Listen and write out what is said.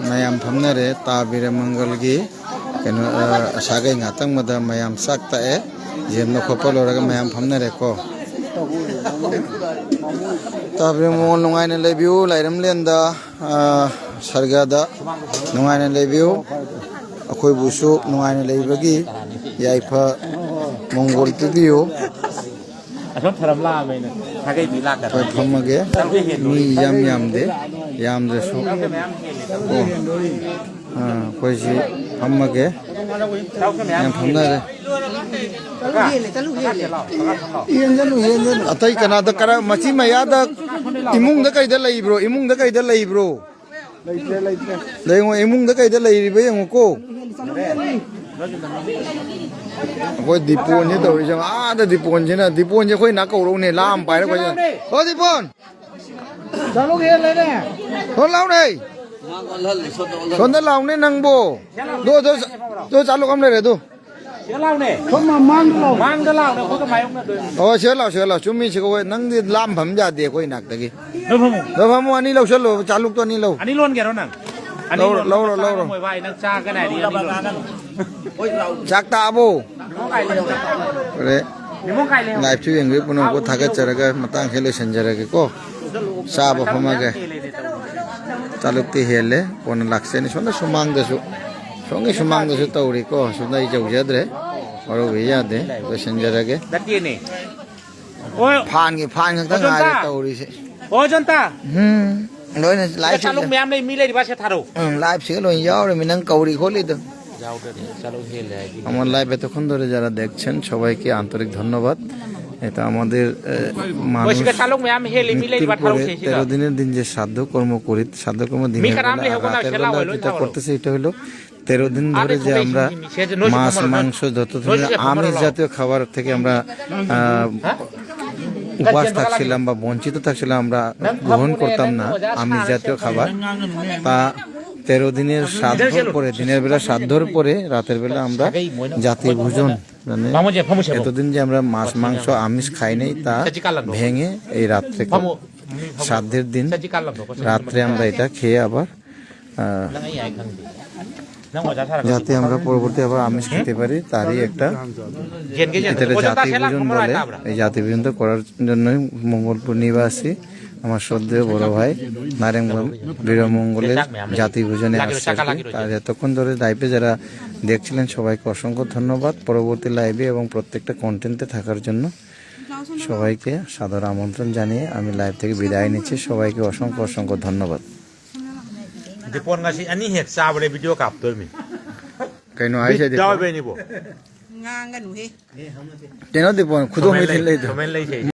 mayam phamnare tabira mangalgi keno sagai ngatang mada mayam sakta e jemno khopal oraga mayam phamnare ko tabira mongol nungaina lebiu lairam lenda sargada nungaina lebiu akhoi busu nungaina leibagi yaifa mongol pibiu asam tharam la mai na thagai bi la ka phamage mi yam de yam de su koi ji phamage yam phamnare atai kana da kara machi maya da imung da kai da leibro imung da kai da leibro leimo imung da kai da leibe yang ko koi dipon ni to jang da dipon jena dipon je koi na ko ro ne lam pai ko jang o dipon chalo ge le ne thon lao nei thon da lao ne nang bo do chalo kam le re do lao ne thon ma mang da lao ne ko ka mai ông na o che lao chumi che ko nang di lam pham ja de koi nak ta gi do pham ani lo chalo chalu to ani lo ani lon ge ro nang lâu mồi vai nang cha cái này đi chắc ta bo đấy live chu yang ri puno ko thaga charaga matang hele sanjara ke ko sa ba phama ge talukti hele pon lakse ni sonda sumang da su songe sumang da su tauri ko sundai jau jadre oro we ya de to sanjara ge dati ne phan khang ta ngai tauri se o jonta nói là live chaluk mem nei mi le di ba se tharo live se lo yaw re minang kauri kholi to যাও রে চলো হেলে আমার live এতক্ষণ ধরে যারা দেখছেন সবাইকে আন্তরিক ধন্যবাদ এটা আমাদের মানুষ 13 দিনের দিন যে সাধ্য কর্ম করি সাধ্য কর্ম দিনের যেটা করতেছে এটা হলো 13 দিন ধরে যে আমরা মাছ মাংস যত ধরনের আমিষ জাতীয় খাবার থেকে আমরা উপাস থাকছিলাম বা বঞ্চিত থাকছিলাম আমরা গ্রহণ করতাম না আমিষ জাতীয় খাবার তা 13 দিনের সাধ্যর পরে দিনের বেলা সাধ্যর পরে রাতের বেলা আমরা জাতি ভোজন মানে এতদিন যে আমরা মাছ মাংস আমিষ খাই নাই তা ভেঙে এই রাত্রে সাধ্যের দিন রাত্রে আমরা এটা খেয়ে আবার যাতে আমরা পরবর্তী আবার আমিষ খেতে পারি তারই একটা জাতি ভোজন বলে এই জাতি ভোজন করার জন্যই মঙ্গলপুর নিবাসী আমার শ্রদ্ধেয় বড় ভাই নারায়ণ বীরমঙ্গলের জাতি ভোজনে আসছে আর এতক্ষণ ধরে লাইভে যারা দেখছিলেন সবাইকে অসংখ্য ধন্যবাদ পরবর্তী লাইভে এবং প্রত্যেকটা কন্টেন্টে থাকার জন্য সবাইকে সাদর আমন্ত্রণ জানিয়ে আমি লাইভ থেকে বিদায় নিচ্ছি সবাইকে অসংখ্য অসংখ্য ধন্যবাদ dipon ngasi ani hek sa bare video kap to mi kaino ai se daw be ni bo ngang ga nu he teno dipon khudo mi thil lai to